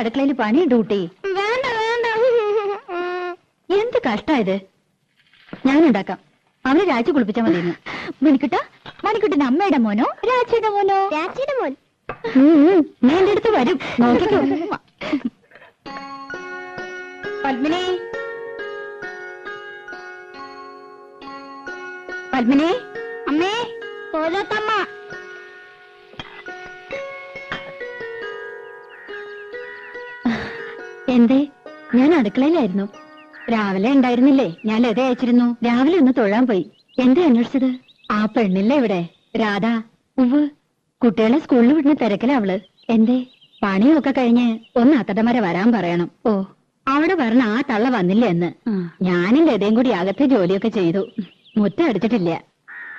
അടുക്കളയിൽ പണി ഡ്യൂട്ടി. വേണ്ട വേണ്ട. എന്ത് കഷ്ടായത്. ഞാനുണ്ടാക്കാം. അവന് രാജി കുളിപ്പിച്ചാൽ മതിയെന്ന്. മണിക്കുട്ടൻ അമ്മയുടെ മോനോ രാജിയുടെ മോനോ? രാജിയുടെ മോൻ. നീ എന്റെ അടുത്ത് വരും, നോക്കിക്കോ. പത്മിനി, പത്മിനി. അമ്മേ, പോലത്തമ്മ. എന്തേ? ഞാൻ അടുക്കളയിലായിരുന്നു. രാവിലെ ഉണ്ടായിരുന്നില്ലേ? ഞാൻ ലത അയച്ചിരുന്നു. രാവിലെ ഒന്ന് തൊഴാൻ പോയി. എന്തേ അന്വേഷിച്ചത്? ആ പെണ്ണില്ലേ ഇവിടെ, രാധ? ഉവ്, കുട്ടികളെ സ്കൂളിൽ വിടുന്ന തിരക്കില അവള്. എന്തേ? പണിയൊക്കെ കഴിഞ്ഞ് ഒന്ന് അത്തടമര വരാൻ പറയണം. ഓ, അവിടെ പറഞ്ഞ ആ തള്ള വന്നില്ല എന്ന്. ഞാനും ലതയും കൂടി അകത്തെ ജോലിയൊക്കെ ചെയ്തു. മുറ്റം അടിച്ചിട്ടില്ല.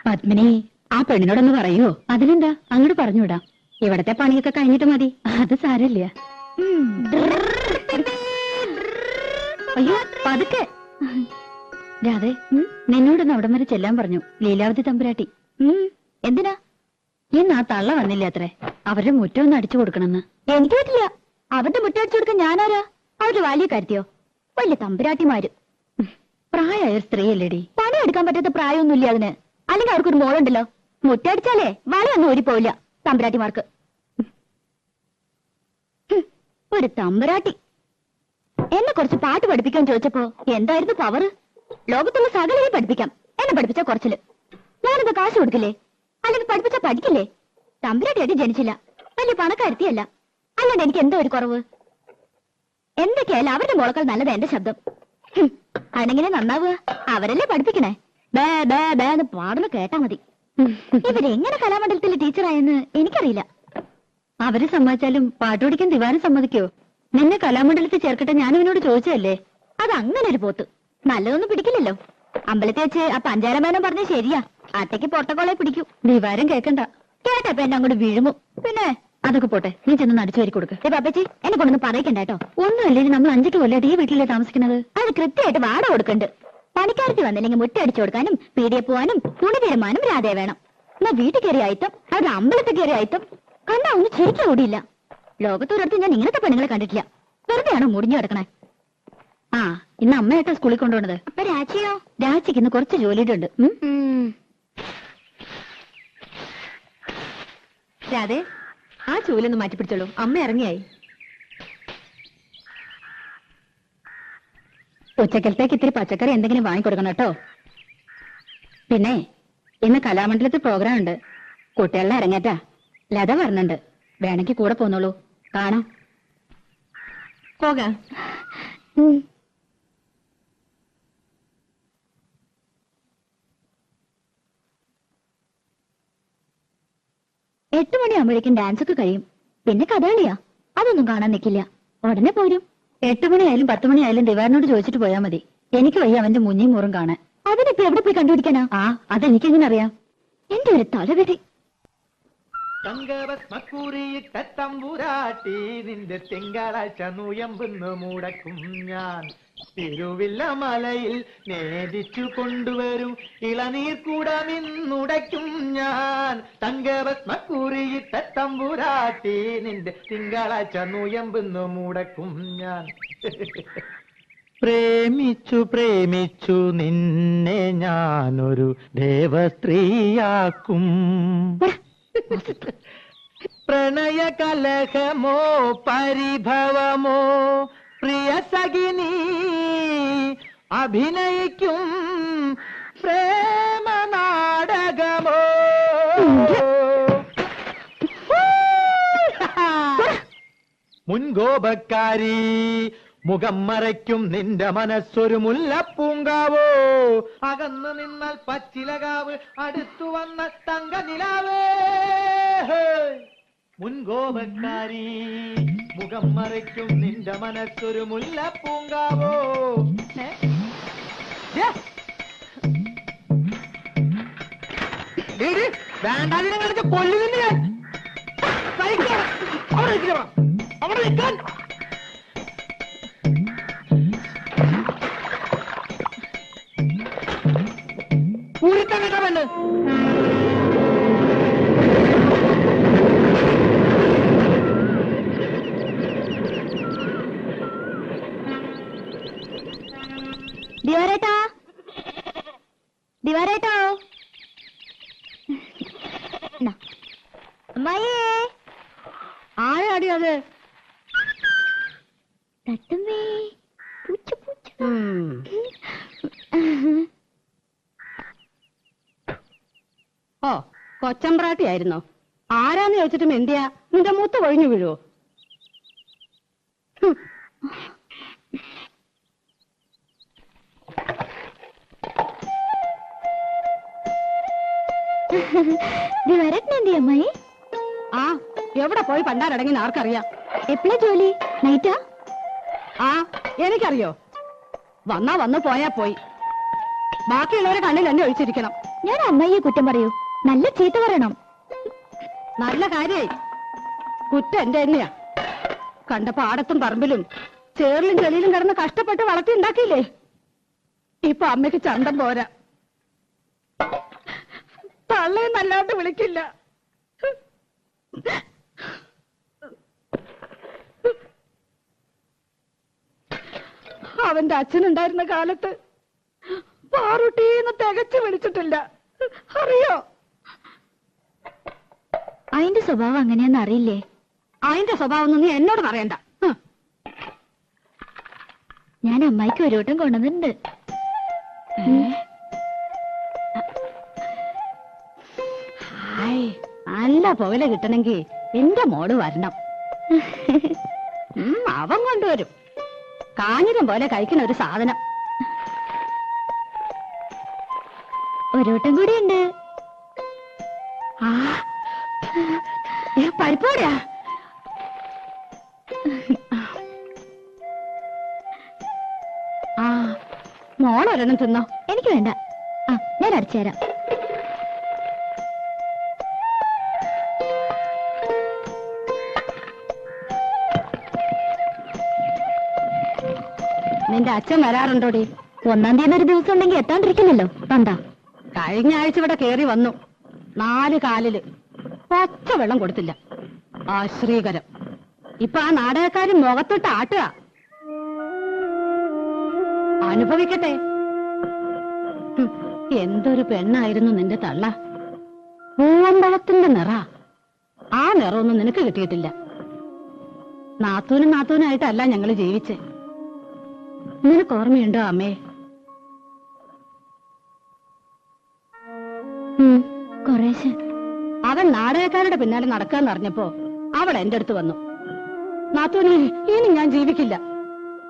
പത്മിനി, ആ പെണ്ണിനോടൊന്ന് പറയുവോ? അതിനെന്താ, അങ്ങോട്ട് പറഞ്ഞുവിടാം. ഇവിടത്തെ പണിയൊക്കെ കഴിഞ്ഞിട്ട് മതി. അത് സാരമില്ല. അയ്യോ, പതുക്കെ. രാധേ, നിന്നോടൊന്ന് അവിടം വരെ ചെല്ലാൻ പറഞ്ഞു ലീലാവതി തമ്പുരാട്ടി. എന്തിനാ? ഇന്ന് ആ തള്ള വന്നില്ല അത്രേ. അവരുടെ മുറ്റം ഒന്ന് അടിച്ചു കൊടുക്കണമെന്ന്. എനിക്ക് പറ്റില്ല. അവരുടെ മുറ്റം അടിച്ചു കൊടുക്കാൻ ഞാനാരാ? അവരുടെ വലിയ കാര്യത്തിയോ? വലിയ തമ്പുരാട്ടിമാര്. പ്രായമായ സ്ത്രീയല്ലേടി. പണിയെടുക്കാൻ പറ്റാത്ത പ്രായമൊന്നുമില്ല അതിന്. അല്ലെങ്കിൽ അവർക്കൊരു മോളുണ്ടല്ലോ. മുറ്റടിച്ചാലേ വളയൊന്നും ഊരിപ്പോവില്ല തമ്പുരാട്ടിമാർക്ക്. ഒരു തമ്പുരാട്ടി എന്നെ കുറച്ച് പാട്ട് പഠിപ്പിക്കാൻ ചോദിച്ചപ്പോ എന്തായിരുന്നു പവർ? ലോകത്തുള്ള സകലരെ പഠിപ്പിക്കാം. എന്നെ പഠിപ്പിച്ച കുറച്ചില്. ഞാനെന്താ കാശ് കൊടുക്കില്ലേ? അല്ലെങ്കിൽ പഠിപ്പിച്ച പഠിക്കില്ലേ? തമ്പുരാട്ടിയായിട്ട് ജനിച്ചില്ല, വലിയ പണക്കാരുത്തിയല്ല. അല്ലാണ്ട് എനിക്ക് എന്തോ ഒരു കുറവ്. എന്തൊക്കെയായാലും അവരുടെ മോളക്കാൾ നല്ലത് എന്റെ ശബ്ദം. അതെങ്ങനെ നന്നാവുക? അവരല്ലേ പഠിപ്പിക്കണേ. ബേ ബേ ബേ എന്ന് പാടുന്ന കേട്ടാ മതി. ഇവരെങ്ങനെ കലാമണ്ഡലത്തിലെ ടീച്ചറായെന്ന് എനിക്കറിയില്ല. അവര് സമ്മതിച്ചാലും പാട്ട് പഠിക്കാൻ ദിവാരം സമ്മതിക്കോ? നിന്നെ കലാമണ്ഡലത്തിൽ ചേർക്കട്ടെ ഞാൻ ഇവനോട് ചോദിച്ചതല്ലേ. അത് അങ്ങനെ ഒരു പോത്ത് നല്ലതൊന്നും പിടിക്കില്ലല്ലോ. അമ്പലത്തിൽ വെച്ച് ആ പഞ്ചാരമേനം പറഞ്ഞ ശരിയാ. അട്ടയ്ക്ക് പൊട്ടക്കോളെ പിടിക്കൂ. ദിവാരം കേക്കണ്ട. കേട്ടപ്പോ എന്നെ അങ്ങോട്ട് വീഴുമോ? പിന്നെ അതൊക്കെ പോട്ടെ, നീ ചെന്ന് അടിച്ചു വരി കൊടുക്ക്. പാപ്പച്ചി, എന്നെ കൊണ്ടൊന്നും പറയിക്കണ്ട കേട്ടോ. ഒന്നുമല്ലേ, നമ്മൾ 5 കൊല്ലമായിട്ട് ഈ വീട്ടിലേ താമസിക്കുന്നത്. അത് കൃത്യമായിട്ട് വാട കൊടുക്കണ്ട്. പണിക്കാരത്തി വന്നില്ലെങ്കിൽ മുറ്റടിച്ചു കൊടുക്കാനും പീടിയെ പോവാനും തുണി തീരുമാനം രാധേ വേണം. എന്നാ വീട്ടിൽ കയറി ആയിത്തം, അവരുടെ അമ്പലത്തിൽ കയറി ആയിത്തം കണ്ടാ ഒന്നും ശരിക്കും ഓടിയില്ല. ലോകത്തൊരിടത്ത് ഞാൻ ഇങ്ങനത്തെ പെണ്ണുങ്ങളെ കണ്ടിട്ടില്ല. വെറുതെയാണോ മുടിഞ്ഞു കിടക്കണേ? ആ, ഇന്ന് അമ്മയായിട്ടാ സ്കൂളിൽ കൊണ്ടുപോണത്. അപ്പൊ രാജിയോ? രാജിക്ക് ഇന്ന് കുറച്ച് ജോലിയുടെ ഉണ്ട്. രാധേ, ആ ചൂലൊന്ന് മാറ്റിപ്പിടിച്ചോളൂ. അമ്മ ഇറങ്ങിയായി. ഉച്ചക്കലത്തേക്ക് ഇത്തിരി പച്ചക്കറി എന്തെങ്കിലും വാങ്ങിക്കൊടുക്കണം കേട്ടോ. പിന്നെ ഇന്ന് കലാമണ്ഡലത്തിൽ പ്രോഗ്രാം ഉണ്ട്. കുട്ടികളുടെ ഇറങ്ങേറ്റാ. ലത പറഞ്ഞുണ്ട്. വേണമെങ്കിൽ കൂടെ പോന്നോളൂ, കാണാം. പോകാം. 8 മണിയാകുമ്പോഴേക്കും ഡാൻസ് ഒക്കെ കഴിയും. പിന്നെ കഥകളിയാ, അതൊന്നും കാണാൻ നിൽക്കില്ല. ഉടനെ പോരും. 8 മണിയായാലും 10 മണിയായാലും ദിവാരനോട് ചോദിച്ചിട്ട് പോയാൽ മതി. എനിക്ക് വയ്യ അവന്റെ മുന്നിയും മൂറും കാണാൻ. അതിനിപ്പോ എവിടെ പോയി കണ്ടുപിടിക്കാനാ? ആ, അതെനിക്കെങ്ങനെ അറിയാം? എന്റെ ഒരു തലവിധി. തങ്കഭസ്മക്കുറിയിട്ട തമ്പുരാട്ടി നിന്റെ തിങ്കളാഴ്ച നുയമ്പെന്ന് മുടക്കും ഞാൻ. തിരുവില്ല മലയിൽ നേദിച്ചു കൊണ്ടുവരും ഇളനീർ കൂടമിന്നുടയ്ക്കും ഞാൻ. തങ്കഭസ്മക്കുറിയിട്ട തമ്പുരാട്ടി നിന്റെ തിങ്കളാഴ്ച നുയമ്പെന്ന് മുടക്കും ഞാൻ. പ്രേമിച്ചു പ്രേമിച്ചു നിന്നെ ഞാനൊരു ദേവസ്ത്രീയാക്കും. പ്രണയ കലഹമോ പരിഭവമോ പ്രിയ സഖിനി അഭിനയിക്കും പ്രേമ നാടകമോ. മുൻകോപക്കാരി മുഖം മറയ്ക്കും നിന്റെ മനസ്സൊരു മുല്ലപ്പൂങ്കാവോ. അകന്നു നിന്നാൽ പച്ചിലകാവ്, അടുത്തു വന്ന തങ്ക നിലാവേ. മുൻകോപക്കാരി മുഖം മറയ്ക്കും നിന്റെ മനസ്സൊരു മുല്ലപ്പൂങ്കാവോ. വേണ്ടാതിനെ കളിച്ച് കൊല്ലുന്നില്ല ഞാൻ. അവിടെ നിൽക്കാൻ ൂരിക്കാൻ കേട്ടോ പെണ്ണ്. ദിവാരേട്ടാ, ദിവാരേട്ടോ, അമ്മായിയേ, ആരാടി അത്? തട്ടുമ്മേ, പൂച്ച പൂച്ച. ഓ, കൊച്ചമ്പ്രാട്ടിയായിരുന്നോ? ആരാന്ന് ചോദിച്ചിട്ടും എന്തിയാ നിന്റെ മൂത്ത് കൊഴിഞ്ഞു വീഴുവോ? ദിവാരേട്ടൻ എന്തി അമ്മായി? ആ, എവിടെ പോയി പണ്ടാരടങ്ങി ആർക്കറിയാം? എപ്പോഴാ ജോലി? നൈറ്റാ? ആ, എനിക്കറിയോ. വന്നാ വന്ന് പോയാ പോയി. ബാക്കിയുള്ളവരെ കണ്ണിൽ എന്നെ ഒഴിച്ചിരിക്കണം. ഞാൻ അമ്മായിയെ കുറ്റം പറയൂ? നല്ല ചീത്ത പറയണം. നല്ല കാര്യായി. കുറ്റം എന്റെ തന്നെയാ. കണ്ട പാടത്തും പറമ്പിലും ചേറിലും ചെളിയിലും കിടന്ന് കഷ്ടപ്പെട്ട് വളർത്തി ഉണ്ടാക്കിയില്ലേ? ഇപ്പൊ അമ്മയ്ക്ക് ചന്തം പോരാ. തള്ളയും നല്ലാണ്ട് വിളിക്കില്ല. അവന്റെ അച്ഛനുണ്ടായിരുന്ന കാലത്ത് പാറുട്ടീന്ന് തികച്ചു വിളിച്ചിട്ടില്ല. അറിയോ? അതിന്റെ സ്വഭാവം അങ്ങനെയാന്ന് അറിയില്ലേ? അതിന്റെ സ്വഭാവം നീ എന്നോട് പറയണ്ട. ഞാൻ അമ്മായിക്ക് ഒരു വട്ടം കൊണ്ടുവന്നിട്ടുണ്ട്. നല്ല പോലെ കിട്ടണമെങ്കിൽ എന്റെ മോള് വരണം. അവൻ കൊണ്ടുവരും. കാഞ്ഞിരം പോലെ കഴിക്കുന്ന ഒരു സാധനം. ഒരു വട്ടം കൂടി ഉണ്ട്. പരിപ്പോടാ. ആ, മോളൊരെണ്ണം തിന്നോ. എനിക്ക് വേണ്ട. ആ, ഞാൻ അടിച്ചുതരാം. നിന്റെ അച്ഛൻ വരാറുണ്ടോടി? 1-ാം തീയതി ഒരു ദിവസം ഉണ്ടെങ്കിൽ എത്താണ്ടിരിക്കില്ലല്ലോ. വന്നാ കഴിഞ്ഞ ആഴ്ച ഇവിടെ കേറി വന്നു. 4 കാലില് പച്ച വെള്ളം കൊടുത്തില്ല. ആശ്രീകരം. ഇപ്പൊ ആ നാടകക്കാരൻ മുഖത്തിട്ട് ആട്ടുക. അനുഭവിക്കട്ടെ. എന്തൊരു പെണ്ണായിരുന്നു നിന്റെ തള്ള. പൂവമ്പഴത്തിന്റെ നിറ. ആ നിറമൊന്നും നിനക്ക് കിട്ടിയിട്ടില്ല. നാത്തൂനായിട്ടല്ല ഞങ്ങള് ജീവിച്ചേ. നിനക്ക് ഓർമ്മയുണ്ടോ അമ്മേ? കുറേശ്ശെ. അവൻ നാടകക്കാരുടെ പിന്നാലെ നടക്കാന്ന് അറിഞ്ഞപ്പോ അവൾ എന്റെ അടുത്ത് വന്നു. നാത്തൂനെ, ഇനി ഞാൻ ജീവിക്കില്ല.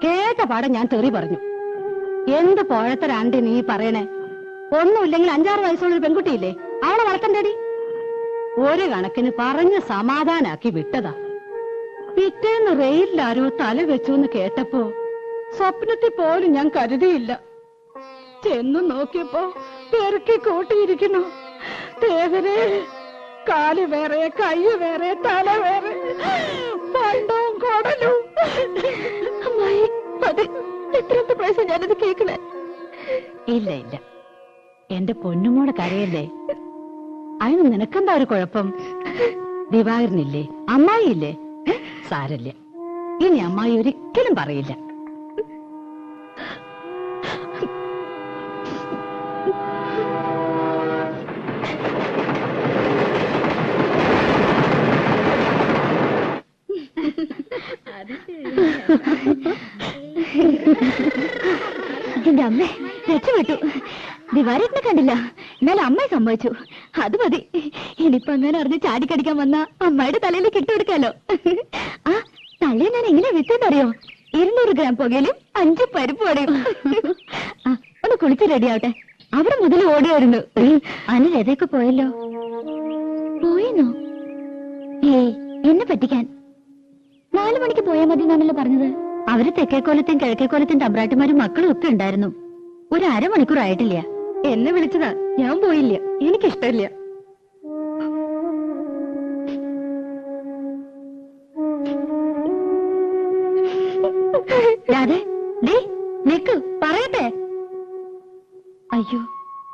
കേട്ട പാടെ ഞാൻ തെറി പറഞ്ഞു. എന്ത് പോഴത്തരാണ്ടി നീ പറയണേ? ഒന്നുമില്ലെങ്കിൽ 5-6 വയസ്സുള്ളൊരു പെൺകുട്ടിയില്ലേ? അവളെ വളർത്തണ്ടേടി. ഒരു കണക്കിന് പറഞ്ഞ് സമാധാനാക്കി വിട്ടതാ. പിറ്റേന്ന് റെയിലാരോ തല വെച്ചു എന്ന് കേട്ടപ്പോ സ്വപ്നത്തിൽ പോലും ഞാൻ കരുതിയില്ല. ചെന്നു നോക്കിയപ്പോ പെറുക്കി കൂട്ടിയിരിക്കുന്നു. ദേവരെ, കാല് വേറെ, കൈ വേറെ, തല വേറെ, പണ്ടവും കൊടലും. അമ്മായി, അത് എത്രത്തെ പ്രാവശ്യം ഞാനത് കേൾക്കണേ? ഇല്ല ഇല്ല, എന്റെ പൊന്നുമോടെ കരയല്ലേ. അതിന് നിനക്കെന്താ ഒരു കുഴപ്പം? ദിവാകരനില്ലേ, അമ്മായിയില്ലേ? സാരല്ല, ഇനി അമ്മായി ഒരിക്കലും പറയില്ല. എന്റെ അമ്മ രക്ഷപ്പെട്ടു. ദിവാരേട്ടനെ കണ്ടില്ല, എന്നാലും അമ്മയെ സംഭവിച്ചു. അത് മതി. ഇനിയിപ്പൊ അങ്ങനെ അറിഞ്ഞ് ചാടിക്കടിക്കാൻ വന്ന അമ്മയുടെ തലയിൽ കിട്ടുകൊടുക്കാലോ. ആ തള്ളയെ ഞാൻ എങ്ങനെ വിട്ടെന്നറിയോ? 200 ഗ്രാം പുകയിലും 5 പരിപ്പ് വടയും. ആ, ഒന്ന് കുളിച്ച് റെഡിയാവട്ടെ. അവിടെ മുതൽ ഓടുമായിരുന്നു. അനിൽ എതൊക്കെ പോയല്ലോ. പോയെന്നോ? ഏയ്, എന്നെ പറ്റിക്കാൻ. 4 മണിക്ക് പോയാൽ മതി എന്നാണല്ലോ പറഞ്ഞത്. അവര് തെക്കേക്കോലത്തെയും കിഴക്കേക്കോലത്തെയും തമ്പ്രാട്ടിമാരും മക്കളും ഒക്കെ ഉണ്ടായിരുന്നു. ഒരു 1/2 മണിക്കൂർ ആയിട്ടില്ല. എന്നെ വിളിച്ചതാ, ഞാൻ പോയില്ല. എനിക്കിഷ്ടമില്ല. നിക്ക്, പറയട്ടെ. അയ്യോ,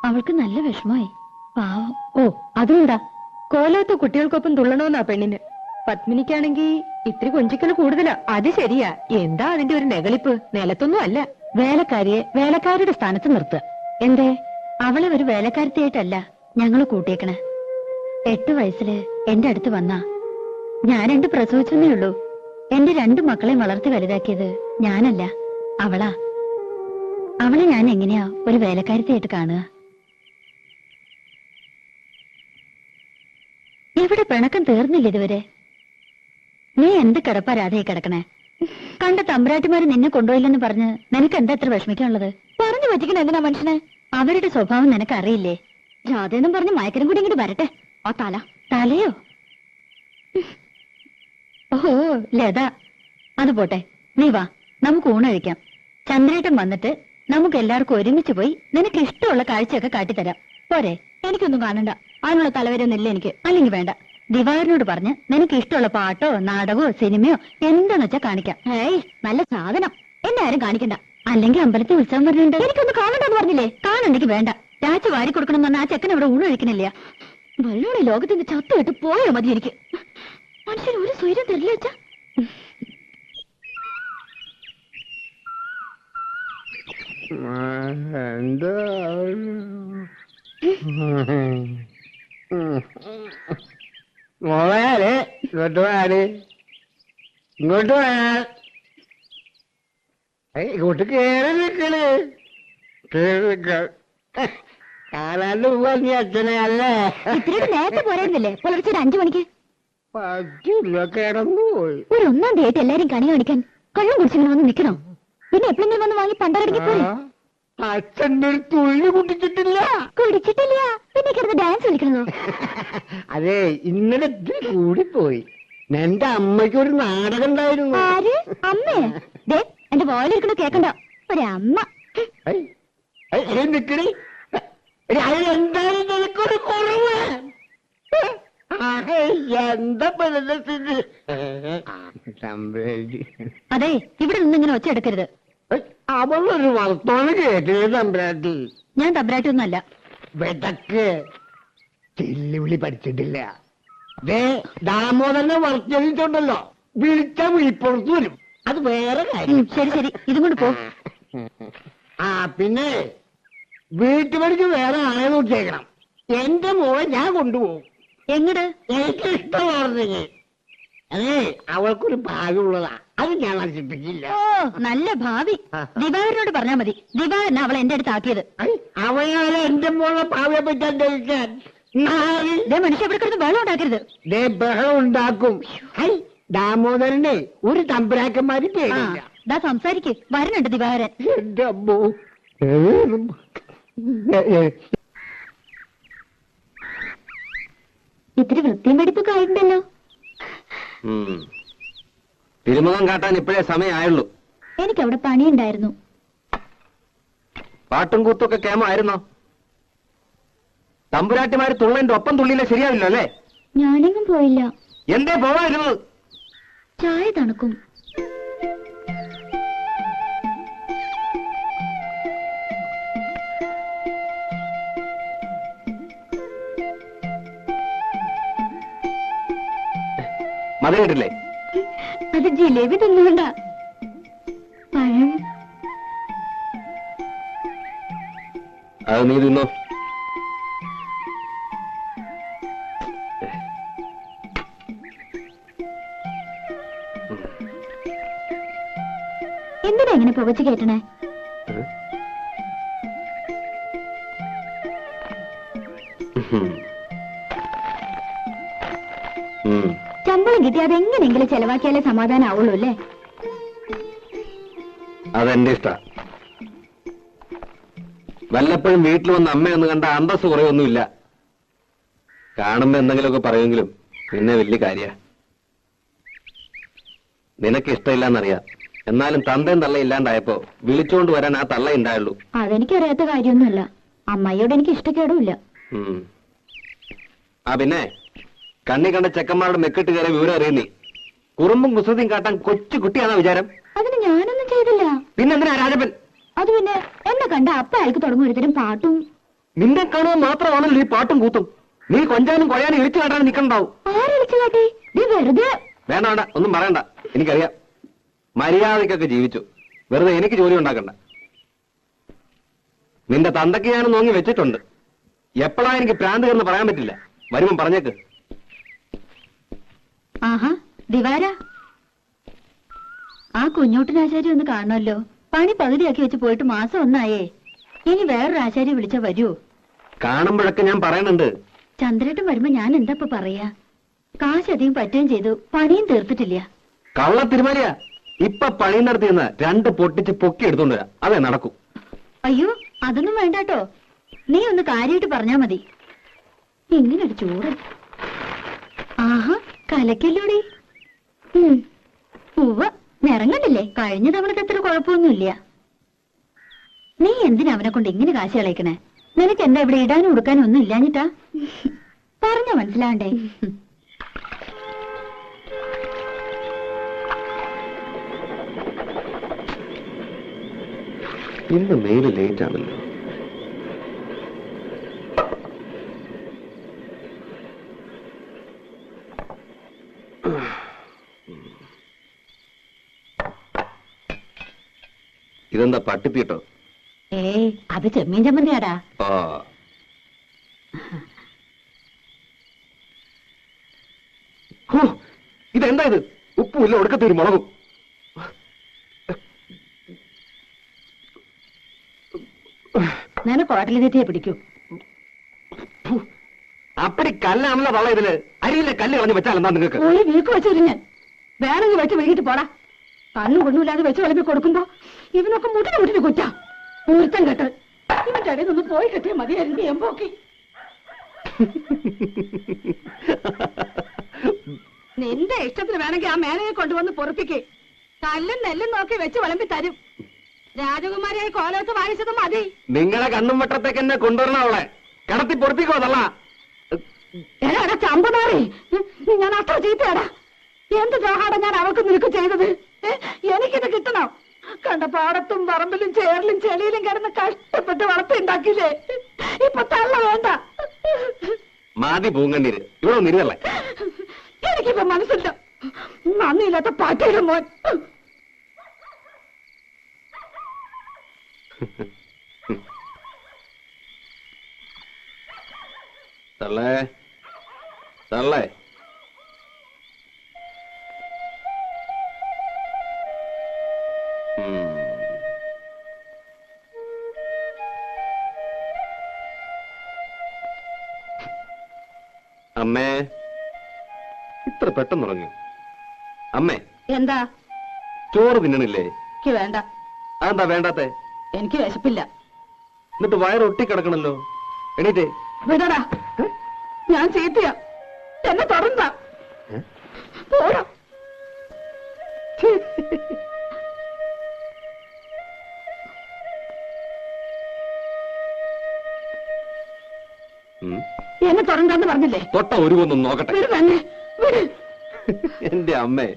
അവൾക്ക് നല്ല വിഷമായി. പാവം. ഓ, അതുകൊണ്ടാ കോലത്തെ കുട്ടികൾക്കൊപ്പം തുള്ളണമെന്നാ പെണ്ണിന്. പത്മിനിക്കാണെങ്കി ഇത്തിരി കൊഞ്ചിക്കല് കൂടുതലാ. അത് ശരിയാ. എന്താ അതിന്റെ ഒരു നെകളിപ്പ്? നിലത്തൊന്നും അല്ല. വേലക്കാരിയെ വേലക്കാരുടെ സ്ഥാനത്ത് നിർത്തുക. എന്തേ? അവളെ ഒരു വേലക്കാരത്തിയായിട്ടല്ല ഞങ്ങള് കൂട്ടിയേക്കണേ. 8 വയസ്സില് എന്റെ അടുത്ത് വന്നാ ഞാൻ 2 പ്രസവിച്ചെന്നേ ഉള്ളൂ. എന്റെ 2 മക്കളെയും വളർത്തി വലുതാക്കിയത് ഞാനല്ല, അവളാ. അവളെ ഞാൻ എങ്ങനെയാ ഒരു വേലക്കാരത്തിയായിട്ട് കാണുക? എവിടെ പിണക്കം തീർന്നില്ല ഇതുവരെ? നീ എന്ത് കിടപ്പാ രാധയെ കിടക്കണേ? കണ്ട തമ്പുരാട്ടിമാര് നിന്നെ കൊണ്ടുപോയില്ലെന്ന് പറഞ്ഞ് നിനക്ക് എന്താ എത്ര വിഷമിക്കാനുള്ളത്? പറഞ്ഞു പറ്റിക്കണ എന്തിനാ മനുഷ്യനെ? അവരുടെ സ്വഭാവം നിനക്ക് അറിയില്ലേ? രാധയെന്നും പറഞ്ഞ് മയക്കരും കൂടി ഇങ്ങോട്ട് വരട്ടെ. ആ തലയോ? ഓഹോ ലത, അത് പോട്ടെ. നീ വാ, നമുക്ക് ഊണ് കഴിക്കാം. ചന്ദ്രേട്ടൻ വന്നിട്ട് നമുക്ക് എല്ലാവർക്കും ഒരുമിച്ച് പോയി നിനക്ക് ഇഷ്ടമുള്ള കാഴ്ചയൊക്കെ കാട്ടിത്തരാം. പോരെ? എനിക്കൊന്നും കാണണ്ട, അതിനുള്ള തലവരൊന്നുമില്ല എനിക്ക്. അല്ലെങ്കിൽ വേണ്ട, ദിവാകരനോട് പറഞ്ഞ് നിനക്ക് ഇഷ്ടമുള്ള പാട്ടോ നാടകമോ സിനിമയോ എന്താന്ന് വെച്ചാ കാണിക്കാം. ഏയ് നല്ല സാധനം, എന്നെ ആരും കാണിക്കണ്ട. അല്ലെങ്കിൽ അമ്പലത്തിൽ ഉത്സവം വരുന്നുണ്ട്, എനിക്കൊന്ന് കാണണ്ടെന്ന് പറഞ്ഞില്ലേ? കാണണ്ടെങ്കിൽ വേണ്ട. രാജ വാരി കൊടുക്കണം പറഞ്ഞാൽ ആ ചെക്കൻ ഇവിടെ ഊണ് കഴിക്കണില്ല. വെള്ളോടെ ലോകത്തിന്റെ ചത്തുവിട്ട് പോയോ മതി എനിക്ക്. മനുഷ്യൻ ഒരു സ്വൈര്യം തരില്ല വെച്ചാ. എന്താ മോളെ ഇങ്ങോട്ട് പോയാല് ഇങ്ങോട്ട് പോയാ ഇങ്ങോട്ട് കേറി നിക്കണ്. കാണാണ്ട് പോവാ നീ അച്ഛനെ അല്ലേ? ഇത്തിരി നേരത്തെ പോരായിരുന്നില്ലേ? പുലർച്ചെ 5 മണിക്ക്. പറ്റില്ല, കിടന്നു പോയി. ഒരു 1-ാം തീയതി എല്ലാരും കണി കാണിക്കാൻ കള്ളം കുടിച്ചിങ്ങനെ വന്ന് നിക്കണോ? പിന്നെ എപ്പോഴെങ്കിലും വന്ന് വാങ്ങി പണ്ടരടിക്ക് പോരെ? അച്ഛൻ്റെ ഒരു തുള്ളി കുടിച്ചിട്ടില്ല. കുടിച്ചിട്ടില്ല, പിന്നെ കിടന്ന് ഡാൻസ് കളിക്കണോ? അതെ, ഇന്നലെ ഇത്തിരി കൂടിപ്പോയി. എന്റെ അമ്മയ്ക്ക് ഒരു നാടകം ഉണ്ടായിരുന്നു. ആര്? അമ്മേ? ദേ എന്റെ വോയിലിരിക്കണ കേക്കണ്ട. ഒരമ്മ. നിക്കണേ, എന്തായാലും നിനക്കൊരു കുറവ്. എന്താ അതെ, ഇവിടെ നിന്ന് ഇങ്ങനെ ഒച്ച എടുക്കരുത്. അവളൊരു വർത്തമാനം കേട്ടില്ല തമ്പ്രാട്ടി. ഞാൻ തമ്പ്രാട്ടി ഒന്നല്ല. വെതക്ക് ചെല്ലുവിളി പഠിച്ചിട്ടില്ല. ദാമോദരനെ വർത്തിച്ചുണ്ടല്ലോ, വിളിച്ച വിളിപ്പുറത്ത് വരും. അത് വേറെ കാര്യം. ശരി ശരി, ഇതും കൊണ്ട് പോ. പിന്നെ വീട്ടുപണിക്ക് വേറെ ആളെ നോക്കിയേക്കണം. എന്റെ മോളെ ഞാൻ കൊണ്ടുപോകും. എങ്ങട്? എനിക്ക് ഇഷ്ടമാർന്നെങ്കിൽ. അതെ, അവൾക്കൊരു ഭാഗ്യമുള്ളതാ, അത് ഞാൻ നശിപ്പിക്കില്ല. ഓ, നല്ല ഭാവി. ദിവാകരനോട് പറഞ്ഞാ മതി. ദിവാകരനാ അവളെ എന്റെ അടുത്ത് ആക്കിയത്. അവനാണ് എന്റെ മോളെ ഭാവിയെ പറ്റാൻ ധരിക്കാൻ. മനുഷ്യ ഇവിടെ കിടന്ന് വെള്ളം ഉണ്ടാക്കരുത്. ബഹളം ഉണ്ടാക്കും. ദാമോദരനെ ഒരു തമ്പുരാക്കന്മാര് പേടില്ല. ദാ സംസാരിക്ക്, വരണുണ്ട് ദിവാകരൻ. എന്റെ അമ്മോ, ഇത്തിരി വൃത്തിയും വെടിപ്പൊക്കെ ആയിട്ടുണ്ടല്ലോ. തിരുമുഖം കാട്ടാൻ ഇപ്പോഴേ സമയമായുള്ളൂ. എനിക്കവിടെ പണിയുണ്ടായിരുന്നു. പാട്ടും കൂത്തൊക്കെ കേമായിരുന്നോ? തമ്പുരാട്ടിമാര് തുള്ളന്റെ ഒപ്പം തുള്ളിയില്ല, ശരിയാവില്ലോ അല്ലേ? ഞാനെങ്ങും പോയില്ല. എന്തേ പോവായിരുന്നത്? ചായ തണുക്കും. മതി കേട്ടില്ലേ? അത് ജിലേബി തിന്നുകൊണ്ട. പഴം അത് നീ തിന്നോ. എന്തിനാ ഇങ്ങനെ പുകച്ചു കേട്ടണേ? ശമ്പളം കിട്ടി അതെങ്ങനെയെങ്കിലും ചെലവാക്കിയാലേ സമാധാനം ആവുള്ളൂ അല്ലേ? അതെന്റെ ഇഷ്ട. വല്ലപ്പോഴും വീട്ടിൽ വന്ന് അമ്മയൊന്ന് കണ്ട അന്തസ് കുറയൊന്നുമില്ല. കാണുമ്പോ എന്തെങ്കിലുമൊക്കെ പറയുമെങ്കിലും പിന്നെ വലിയ കാര്യ. നിനക്ക് ഇഷ്ടമില്ലാന്നറിയാം, എന്നാലും തന്തയും തള്ള ഇല്ലാണ്ടായപ്പോ വിളിച്ചോണ്ട് വരാൻ ആ തള്ള ഉണ്ടായുള്ളൂ. അതെനിക്കറിയാത്ത കാര്യമൊന്നുമല്ല. അമ്മയോട് എനിക്ക് ഇഷ്ടക്കേടുമില്ല. പിന്നെ കണ്ണി കണ്ട ചെക്കന്മാരുടെ മെക്കിട്ട് കയറിയ വിവരം അറിയുന്നേ. കുറുമ്പും കുസൃതിയും കാട്ടാൻ കൊച്ചു കുട്ടിയാണോ വിചാരം? അതിന് ഞാനൊന്നും ചെയ്തില്ല. പിന്നെന്തിനാ രാജപ്പൻ? അത് പിന്നെ എന്നെ കണ്ട അപ്പ അയാൾക്ക് തുടങ്ങും ഒരുതരം പാട്ടും. നിന്നെ കാണുക മാത്രമാണല്ലോ ഈ പാട്ടും കൂത്തും. നീ കൊഞ്ചാനും കൊഴയാനും ഇളിച്ചു കാട്ടാനും നിൽക്കണ്ടാവും. ആരളിച്ചു കാട്ടി? വെറുതെ. വേണ്ട വേണ്ട, ഒന്നും പറയണ്ട. എനിക്കറിയാം, മര്യാദക്കൊക്കെ ജീവിച്ചു. വെറുതെ എനിക്ക് ജോലി ഉണ്ടാക്കണ്ട. നിന്റെ തന്തയ്ക്ക് ഞാൻ നോങ്ങി വെച്ചിട്ടുണ്ട്. എപ്പോഴാ എനിക്ക് പ്രാന്ത് എന്ന് പറയാൻ പറ്റില്ല. വരുമ്പം പറഞ്ഞേക്ക്. ആഹാ ദിവാര, ആ കുഞ്ഞോട്ടനാശാരി ഒന്ന് കാണണമല്ലോ. പണി പകുതിയാക്കി വെച്ച് പോയിട്ട് മാസം ഒന്നായേ. ഇനി വേറൊരു ആശാരി വിളിച്ചാ വരുമോ? കാണുമ്പോഴൊക്കെ ഞാൻ പറയുന്നുണ്ട്. ചന്ദ്രേട്ടൻ വരുമ്പോ ഞാൻ എന്താ ഇപ്പൊ പറയാ? കാശ് അധികം പറ്റുകയും ചെയ്തു, പണിയും തീർത്തിട്ടില്ല. കള്ള തിരുമാലിയാ. ഇപ്പൊ പണി നടത്തിയെന്ന് 2 പൊട്ടിച്ച് പൊക്കി എടുത്തോണ്ട് വരാം. അതെ നടക്കും. അയ്യോ അതൊന്നും വേണ്ടാട്ടോ. നീ ഒന്ന് കാര്യമായിട്ട് പറഞ്ഞാ മതി. ഇങ്ങനൊരു ചോറ്. ആഹാ കലക്കല്ലോടി. ഉവ്വ നിറങ്ങണ്ടില്ലേ? കഴിഞ്ഞ തവണത്തെ അത്ര കുഴപ്പമൊന്നുമില്ല. നീ എന്തിനാ അവനെ കൊണ്ട് ഇങ്ങനെ കാശ് കളയിക്കണേ? നിനക്ക് എന്താ ഇവിടെ ഇടാനും ഉടുക്കാനും ഒന്നും ഇല്ലാഞ്ഞിട്ടാ? പറഞ്ഞ മനസ്സിലാണ്ടേ? ഇന്ന് മെയില് ലേറ്റ് ആണല്ലോ. ഇതെന്താ പട്ടിത്തീട്ടോ? അത് ചെമ്മീൻ ചമ്മന്തിയാടാ. ആ ഇതെന്താ ഇത്? ഉപ്പുമില്ല, ഒടുക്കത്തെ ഒരു മുളകും. നിനക്ക് ഹോട്ടലിൽ തെറ്റിയെ പിടിക്കൂ. അപ്പടി കല്ലാണല്ലോ തള്ള. ഇതില് അരിയിലെ കല്ല് കളഞ്ഞ് വെച്ചാൽ എന്താ നിങ്ങൾക്ക്? ഒരു വീക്ക് വെച്ചു ഞാൻ വേണമെങ്കിൽ വെച്ച് വൈകിട്ട് പോടാ. കണ്ണും കൊണ്ടുമില്ലാതെ വെച്ച് വിളമ്പി കൊടുക്കുമ്പോ ഇവനൊക്കെ മുട്ടിന് കുറ്റ മുഹൂർത്തം കേട്ട് ഇവന്റെ ഇടയിൽ നിന്ന് പോയി കിട്ടിയ മതിയായിരുന്നു എമ്പോക്കി. നിന്റെ ഇഷ്ടത്തിന് വേണമെങ്കിൽ ആ മേനയെ കൊണ്ടുവന്ന് പൊറപ്പിക്ക്. കല്ലും നെല്ലും നോക്കി വെച്ച് വിളമ്പി തരും. രാജകുമാരിയായി കോലത്ത് വാങ്ങിച്ചത് മതി. നിങ്ങളെ കണ്ണും വട്ടത്തേക്ക് എന്നെ കൊണ്ടുവരണം. അവളെ കിടത്തി പൊറപ്പിക്കോ തള്ള. എടാ ചമ്പമാറി, ഞാൻ അത്ര ചീത്തയാടാ. എന്ത് ദ്രോഹാടാ ഞാൻ അവൾക്ക് നിനക്ക് ചെയ്തത്? എനിക്കിത് കിട്ടണം. കണ്ട പാടത്തും പറമ്പിലും ചേറിലും ചെളിയിലും കിടന്ന് കഷ്ടപ്പെട്ട് വളർത്തിണ്ടാക്കിയില്ലേ? ഇപ്പൊ തള്ള വേണ്ട. മാതി പൂങ്കണ്ണീര് ഇവിടെ നിരുതല്ലേ? എനിക്കിപ്പോ മനസ്സില്ല. നന്ദിയില്ലാത്ത പാറ്റയുടെ മോൻ. തള്ളേ തള്ളേ. അമ്മേ, ഇത്ര പെട്ടെന്ന് ഉറങ്ങി? അമ്മേ എന്താ? ചോറ് തിന്നണില്ലേ? എനിക്ക് വേണ്ട. അതെന്താ വേണ്ടാത്തെ? എനിക്ക് വിശപ്പില്ല. എന്നിട്ട് വയറ് ഒട്ടിക്കിടക്കണല്ലോ. എണീറ്റേ. വിടടാ, ഞാൻ ചീത്തയാ. എന്നെ തുടർന്ന പോടാ. എന്നെ തുടർന്ന് പറഞ്ഞില്ലേ? തൊട്ട ഒരു കൊന്നും നോക്കട്ടെ. വിട് തന്നെ, വിട്. എന്റെ അമ്മേ,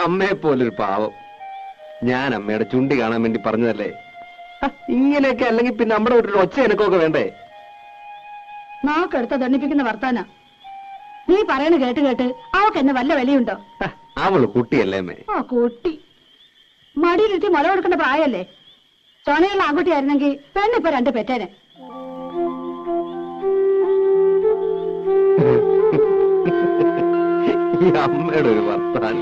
അമ്മയെ പോലൊരു പാവം. ഞാൻ അമ്മയുടെ ചുണ്ടി കാണാൻ വേണ്ടി പറഞ്ഞതല്ലേ. ഇങ്ങനെയൊക്കെ അല്ലെങ്കിൽ പിന്നെ നമ്മുടെ വീട്ടിൽ ഒച്ച എനക്കൊക്കെ വേണ്ടേ? നാക്കെടുത്ത ദണ്ണിപ്പിക്കുന്ന വർത്താന നീ പറയണ കേട്ട് കേട്ട് അവക്ക് എന്നെ വല്ല വിലയുണ്ടോ? അവള് കുട്ടിയല്ലേ അമ്മേ? ആ കുട്ടി മടിയിലിട്ട് മുല കൊടുക്കേണ്ട പ്രായല്ലേ? ചൊണയുള്ള ആൺകുട്ടിയായിരുന്നെങ്കിൽ പെണ്ണിപ്പോ 2 പെറ്റേനെ. ഈ അമ്മയുടെ ഒരു വർത്താനം.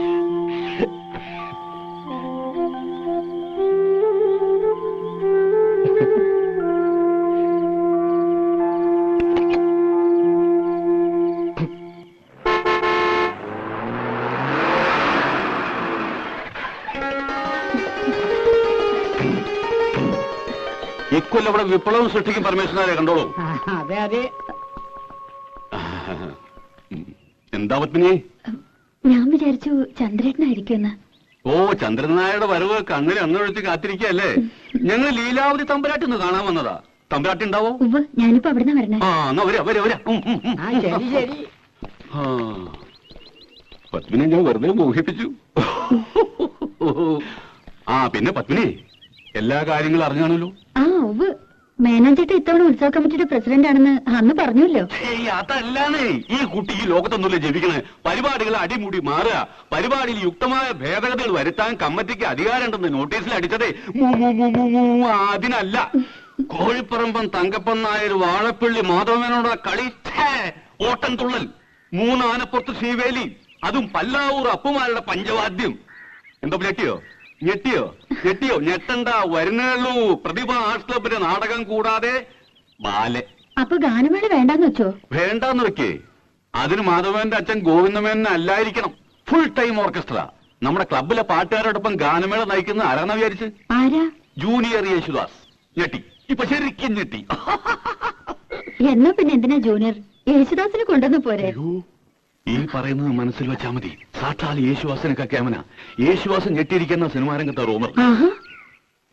ഇക്കൊല്ലം ഇവിടെ വിപ്ലവം സൃഷ്ടിക്കും പരമേശ്വരനെ കണ്ടോളൂ. അതെ അതെ. എന്താ പത്മിനി? ഞാൻ വിചാരിച്ചു ചന്ദ്രേട്ടനായിരിക്കുമെന്ന്. ഓ, ചന്ദ്രനായുടെ വരവ് കണ്ണിൽ അന്നൊഴിച്ച് കാത്തിരിക്കല്ലേ? ഞങ്ങൾ ലീലാവതി തമ്പുരാട്ടി ഒന്ന് കാണാൻ വന്നതാ. തമ്പുരാട്ടി ഉണ്ടാവോ? ഉവ്വ് ഞാനിപ്പോ അവിടുന്ന് വരണേ. ആ എന്നാ വരാ വരാ വരാ. ശരി ശരി. പത്മിനെ ഞാൻ വെറുതെ മോഹിപ്പിച്ചു. ആ പിന്നെ പത്മിനി, എല്ലാ കാര്യങ്ങളും അറിഞ്ഞാണല്ലോ. ആ ഉവ്വ്, മേനോൻചേട്ടൻ ഇത്തവണ ഉത്സവ കമ്മിറ്റിയുടെ പ്രസിഡന്റ് ആണെന്ന് അന്ന് പറഞ്ഞല്ലോ. അതല്ലാന്നേ, ഈ കുട്ടി ഈ ലോകത്തൊന്നുമില്ല ജപിക്കണേ. പരിപാടികൾ അടിമുടി മാറുക, പരിപാടിയിൽ യുക്തമായ ഭേദഗതികൾ വരുത്താൻ കമ്മിറ്റിക്ക് അധികാരമുണ്ടെന്ന് നോട്ടീസിൽ അടിച്ചതേ അതിനല്ല. കോഴിപ്പറമ്പൻ തങ്കപ്പൻ നായർ വാഴപ്പള്ളി മാധവനോട് കളി ഛേ, ഓട്ടം തുള്ളൽ, 3 ആനപ്പുറത്ത് ശ്രീവേലി, അതും പല്ലാവൂർ അപ്പുമാരുടെ പഞ്ചവാദ്യം. എന്താ ഞെട്ടിയോ ഞെട്ടിയോ ഞെട്ടിയോ? ഞെട്ടണ്ട, വരുന്നുള്ളൂ. പ്രതിഭ ആർട്സ് ക്ലബിന്റെ നാടകം കൂടാതെ ബാലെ. അപ്പൊ ഗാനമേള വേണ്ടെന്ന് വെച്ചോ? വേണ്ടാന്ന് വെക്കേ. അതിന് മാധവന്റെ അച്ഛൻ ഗോവിന്ദമേനൻ അല്ലായിരിക്കണം. Full time orchestra. നമ്മുടെ ക്ലബിലെ പാട്ടുകാരോടൊപ്പം ഗാനമേള നയിക്കുന്ന ആരാന്ന് വിചാരിച്ച്? ആരാ? ജൂനിയർ യേശുദാസ്. ഞെട്ടി, ഇപ്പൊ ശരിക്കും ഞെട്ടി. എന്നാ പിന്നെ എന്തിനാ ജൂനിയർ? യേശുദാസിനെ കൊണ്ടുവന്ന് പോരെ? ഈ പറയുന്നത് മനസ്സിൽ വെച്ചാ മതി. സാക്ഷാൽ യേശുദാസിനൊക്കെ ക്യാമന. യേശുദാസ് ഞെട്ടിയിരിക്കുന്ന സിനിമാരംഗത്തെ റൂമർ.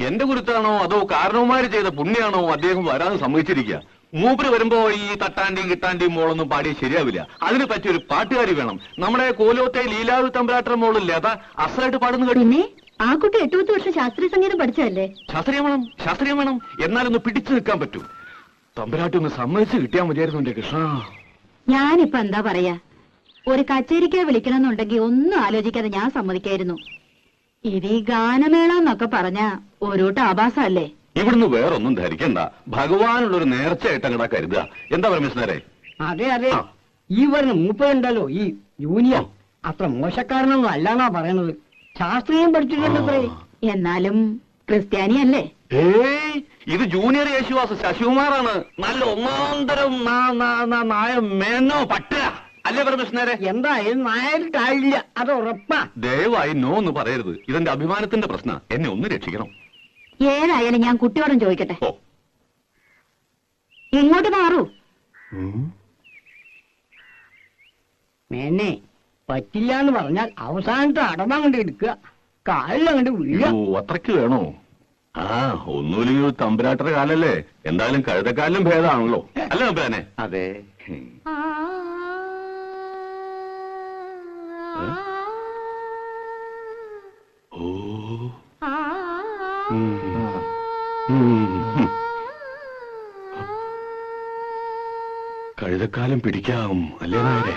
എന്റെ കുരുത്താണോ അതോ കാരണവന്മാര് ചെയ്ത പുണ്യാണോ അദ്ദേഹം വരാൻ സമ്മതിച്ചിരിക്കുക? മൂപ്പര് വരുമ്പോ ഈ തട്ടാണ്ടിയും കിട്ടാണ്ടിയും മോളൊന്നും പാടിയ ശരിയാവില്ല. അതിന് പറ്റിയൊരു പാട്ടുകാരി വേണം. നമ്മുടെ കോലോത്തെ ലീലാവതി തമ്പുരാട്ട മോളില്ലേ, അതാ അസലായിട്ട് പാടുന്നു കേട്ടു. പിന്നെ ആ കുട്ടി 8-10 വർഷം ശാസ്ത്രീയ സംഗീതം പഠിച്ചതല്ലേ? ശാസ്ത്രീയം വേണം. എന്നാലൊന്ന് പിടിച്ചു നിൽക്കാൻ പറ്റൂ. തമ്പുരാട്ടി ഒന്ന് സമ്മതിച്ച് കിട്ടിയാൽ മതിയായിരുന്നു എന്റെ കൃഷ്ണ. ഞാനിപ്പോ എന്താ പറയാ, ഒരു കച്ചേരിക്ക് വിളിക്കണമെന്നുണ്ടെങ്കിൽ ഒന്നും ആലോചിക്കാതെ ഞാൻ സമ്മതിക്കായിരുന്നു. ഇത് ഈ ഗാനമേള എന്നൊക്കെ പറഞ്ഞ ഒരുട്ട് ആഭാസല്ലേ? ഇവിടുന്ന് വേറൊന്നും ധരിക്കണ്ട. ഭഗവാനുള്ളൊരു നേർച്ചയായിട്ട് അങ്ങടാ കരുതുക. എന്താ പറയുക മിസ്നേരെ? അതെ അതെ, ഈ വരുന്ന മൂപ്പരുണ്ടല്ലോ ഈ ജൂനിയർ, അത്ര മോശക്കാരനൊന്നും അല്ലാന്നാ പറയണത്. ശാസ്ത്രീയം പഠിച്ചിട്ടുണ്ടത്രേ. എന്നാലും ക്രിസ്ത്യാനിയല്ലേ? ഏയ്, ഇത് ജൂനിയർ യേശുദാസ് ശശികുമാറാണ്. നല്ല ഒന്നാന്തരം നായ മേനോ പട്ട അല്ലേ പരമേശ്വരനെ? എന്തായാലും നായരിട്ടായില്ല, അത് ഉറപ്പാ. ദയവായി നോ എന്ന് പറയരുത്. ഇതെന്റെ അഭിമാനത്തിന്റെ പ്രശ്ന. എന്നെ ഒന്ന് രക്ഷിക്കണം. ഏതായാലും ഞാൻ കുട്ടിയോടും ചോദിക്കട്ടെ. ഓ, ഇങ്ങോട്ട് മാറൂ. മേനെ പറ്റില്ല എന്ന് പറഞ്ഞാൽ അവസാനത്തെ അടമങ്ങണ്ട് എടുക്കുക, കാലിലങ്ങണ്ട് വീഴുക. അത്രയ്ക്ക് വേണോ? ആ, ഒന്നുമില്ലെങ്കിൽ തമ്പുരാട്ടയുടെ കാലല്ലേ. എന്തായാലും കഴുതക്കാലിലും ഭേദമാണല്ലോ അല്ലേ തമ്പുരാനെ? അതെ. ഓ, കഴുതക്കാലം പിടിക്കാം അല്ലേ നായരെ?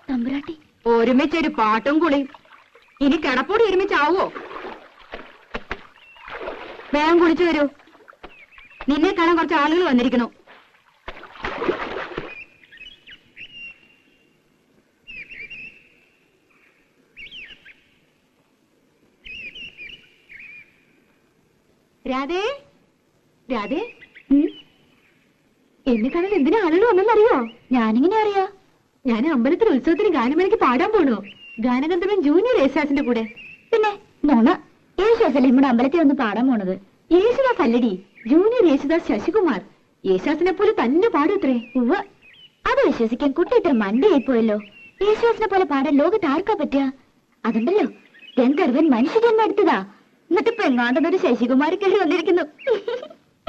തമ്പുരാട്ടി, ഒരുമിച്ചൊരു പാട്ടും കുളിയും. ഇനി കിടപ്പോടി ഒരുമിച്ചാവോ? വേഗം കുളിച്ചു വരൂ. നിന്നെ കാണാൻ കുറച്ച് ആളുകൾ വന്നിരിക്കണു. രാധേ, രാധേ, എന്നെ കാണാൻ എന്തിനാ ആളുകൾ വന്നെന്നറിയോ? ഞാനിങ്ങനെ അറിയാ? ഞാൻ അമ്പലത്തിൽ ഉത്സവത്തിന് ഗാനമേളയ്ക്ക് പാടാൻ പോണു. ഗാനഗന്ധർവൻ ജൂനിയർ യേശുദാസിന്റെ കൂടെ. പിന്നെ നോണ, യേശുദാസല്ലേ നമ്മുടെ അമ്പലത്തിൽ വന്ന് പാടാൻ പോണത്? യേശുദാസ് അല്ലടി, ജൂനിയർ യേശുദാസ് ശശികുമാർ. യേശുദാസിനെ പോലെ തന്നെ പാടൂത്രേ. ഉവ്വ, അത് വിശ്വസിക്കാൻ കുട്ടി ഇത്ര മണ്ടയായി പോയല്ലോ. യേശുദാസിനെ പോലെ പാടാൻ ലോകത്ത് ആർക്കാ പറ്റുക? അതുണ്ടല്ലോ, ഗന്ധർവൻ മനുഷ്യജന്മം എടുത്തതാ. എന്നിട്ടിപ്പോ എങ്ങാണ്ടെന്നൊരു ശശികുമാർ കയറി വന്നിരിക്കുന്നു.